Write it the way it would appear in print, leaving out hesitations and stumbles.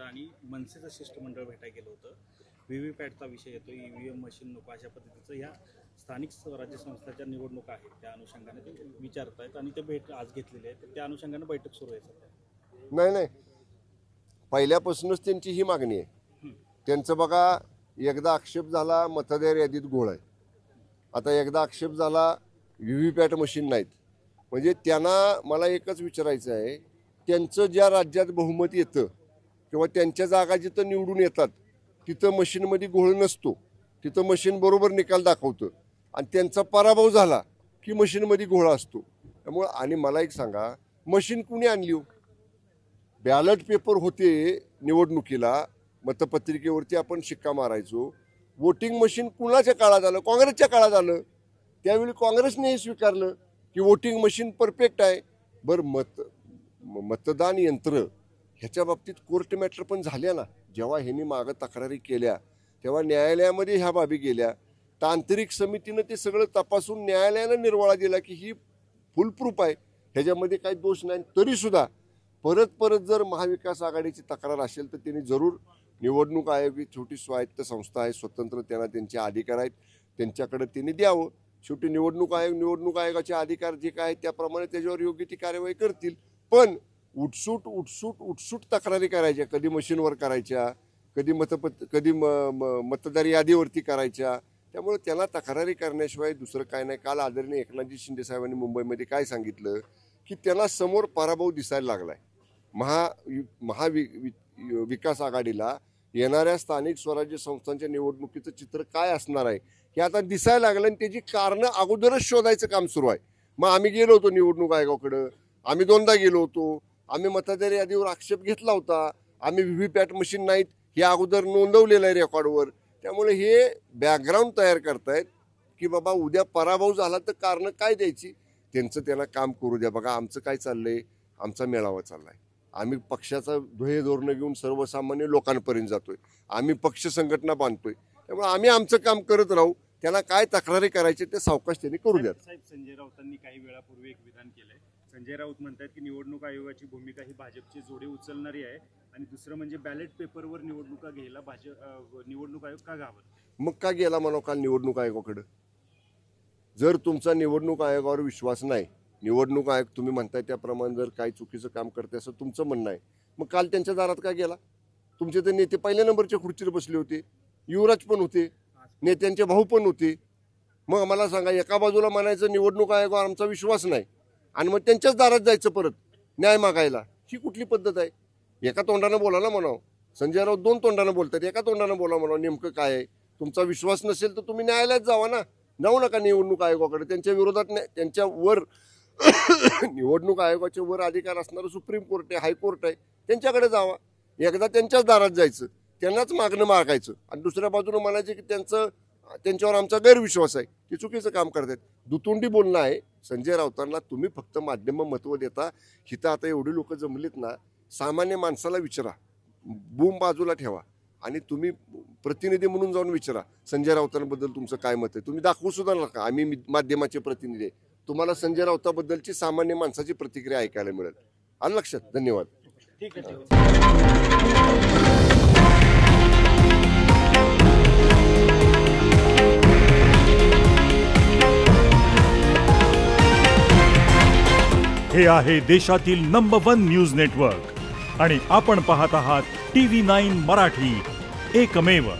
आणि मनसेचं शिष्टमंडळ भेटायला गेलं होतं. व्हीव्हीपॅटचा विषय येतो, ईव्हीएम मशीन नको अशा पद्धतीचं या स्थानिक स्वराज्य संस्थाच्या निवडणुका आहेत त्या अनुषंगाने ते विचारत आहेत आणि ते भेट आज घेतलेली आहे. तर त्या अनुषंगाने बैठक सुरू आहे सध्या. नाही पहिल्यापासूनच त्यांची ही मागणी आहे. त्यांचं बघा, एकदा आक्षेप झाला मतदार यादीत घोळ आहे, आता एकदा आक्षेप झाला व्हीव्हीपॅट मशीन नाहीत. म्हणजे त्यांना मला एकच विचारायचं आहे, त्यांचं ज्या राज्यात बहुमत येतं किंवा त्यांच्या जागा जिथं निवडून येतात तिथं मशीनमध्ये घोळ नसतो, तिथं मशीन बरोबर निकाल दाखवतं आणि त्यांचा पराभव झाला की मशीनमध्ये घोळ असतो. त्यामुळं आणि मला एक सांगा, मशीन कुणी आणली हो? बॅलट पेपर होते निवडणुकीला, मतपत्रिकेवरती आपण शिक्का मारायचो. वोटिंग मशीन कुणाच्या काळात आलं? काँग्रेसच्या काळात आलं. त्यावेळी काँग्रेसने हे स्वीकारलं की वोटिंग मशीन परफेक्ट आहे. बरं, मतदान यंत्र ह्याच्या बाबतीत कोर्ट मॅटर पण झाल्या ना. जेव्हा ह्यांनी मागं तक्रारी केल्या तेव्हा न्यायालयामध्ये ह्या बाबी गेल्या. तांत्रिक समितीनं ते सगळं तपासून न्यायालयानं निर्वाळा दिला की ही फुल प्रूफ आहे, ह्याच्यामध्ये काही दोष नाही. तरीसुद्धा परत जर महाविकास आघाडीची तक्रार असेल तर त्यांनी जरूर निवडणूक आयोग ही छोटी स्वायत्त संस्था आहे, स्वतंत्र, त्यांना त्यांचे अधिकार आहेत, त्यांच्याकडे त्यांनी द्यावं. शेवटी निवडणूक आयोगाचे अधिकार जे काय त्याप्रमाणे त्याच्यावर योग्य ती कार्यवाही करतील. पण उठसूट तक्रारी करायच्या, कधी मशीनवर करायच्या, कधी मतदार यादीवरती करायच्या. त्यामुळे त्याला तक्रारी करण्याशिवाय दुसरं काय नाही. काल आदरणीय एकनाथजी शिंदे साहेबांनी मुंबईमध्ये काय सांगितलं की त्यांना समोर पराभव दिसायला लागलाय. महाविकास आघाडीला येणाऱ्या स्थानिक स्वराज्य संस्थांच्या निवडणुकीचं चित्र काय असणार आहे हे आता दिसायला लागलं आणि त्याची कारणं अगोदरच शोधायचं काम सुरू आहे. मग आम्ही गेलो होतो निवडणूक आयोगाकडं, आम्ही 2दा गेलो होतो, आम्ही मतदार यादीवर आक्षेप घेतला होता, आम्ही व्हीव्हीपॅट मशीन नाहीत हे अगोदर नोंदवलेलं आहे रेकॉर्डवर. त्यामुळे हे बॅकग्राऊंड तयार करतायत की बाबा उद्या पराभव झाला तर कारणं काय द्यायची, त्यांना काम करू द्या. बघा आमचं काय चाललंय, आमचा मेळावा चाललाय, आम्ही पक्षाचा ध्येय धोरणं घेऊन सर्वसामान्य लोकांपर्यंत जातोय, आम्ही पक्ष संघटना बांधतोय. त्यामुळे आम्ही आमचं काम करत राहू. त्यांना काय तक्रारी करायचे ते सावकाश त्यांनी करू द्या. साहेब, संजय राऊतांनी काही वेळापूर्वी एक विधान केलंय. संजय राऊत म्हणतात की निवडणूक आयोगाची भूमिका ही भाजपची जोडे उचलणारी आहे आणि दुसरं म्हणजे बॅलेट पेपरवर निवडणुका घ्यायला निवडणूक आयोग का घाबरतो? मग का गेला म्हणा काल निवडणूक आयोगाकडे? जर तुमचा निवडणूक आयोगावर विश्वास नाही, निवडणूक आयोग तुम्ही म्हणताय त्याप्रमाणे जर काही चुकीचं काम करते असं तुमचं म्हणणं आहे, मग काल त्यांच्या दारात का गेला? तुमचे ते नेते पहिल्या नंबरच्या खुर्चीवर बसले होते, युवराज पण होते, नेत्यांचे भाऊ पण होते. मग आम्हाला सांगा, एका बाजूला म्हणायचं निवडणूक आयोगावर आमचा विश्वास नाही आणि मग त्यांच्याच दारात जायचं परत न्याय मागायला, ही कुठली पद्धत आहे? एका तोंडानं बोला ना म्हणावं. संजय राऊत 2 तोंडानं बोलतात, एका तोंडानं बोला म्हणावं. नेमकं काय आहे? तुमचा विश्वास नसेल तर तुम्ही न्यायालयात जावा ना, जाऊ नका निवडणूक आयोगाकडे. त्यांच्या विरोधात त्यांच्या वर निवडणूक आयोगाच्या वर अधिकार असणारं सुप्रीम कोर्ट आहे, हायकोर्ट आहे, त्यांच्याकडे जावा. एकदा त्यांच्याच दारात जायचं, त्यांनाच मागणं मागायचं आणि दुसऱ्या बाजूनं म्हणायचं की त्यांच्यावर आमचा गैरविश्वास आहे, ते चुकीचं काम करतात. दुतोंडी बोलणं आहे. संजय राऊतांना तुम्ही फक्त माध्यम महत्त्व देता. हिथं आता एवढी लोक जमलीत ना, सामान्य माणसाला विचारा, बूम बाजूला ठेवा आणि तुम्ही प्रतिनिधी म्हणून जाऊन विचारा संजय राऊतांबद्दल तुमचं काय मत आहे. तुम्ही दाखवू सुद्धा नका आम्ही माध्यमाचे प्रतिनिधी आहे. तुम्हाला संजय राऊताबद्दलची सामान्य माणसाची प्रतिक्रिया ऐकायला मिळेल. आलं लक्षात? धन्यवाद. ठीक आहे. हे आहे देशातील नंबर 1 न्यूज नेटवर्क आणि आपण पाहत आहात TV9 मराठी, एकमेव.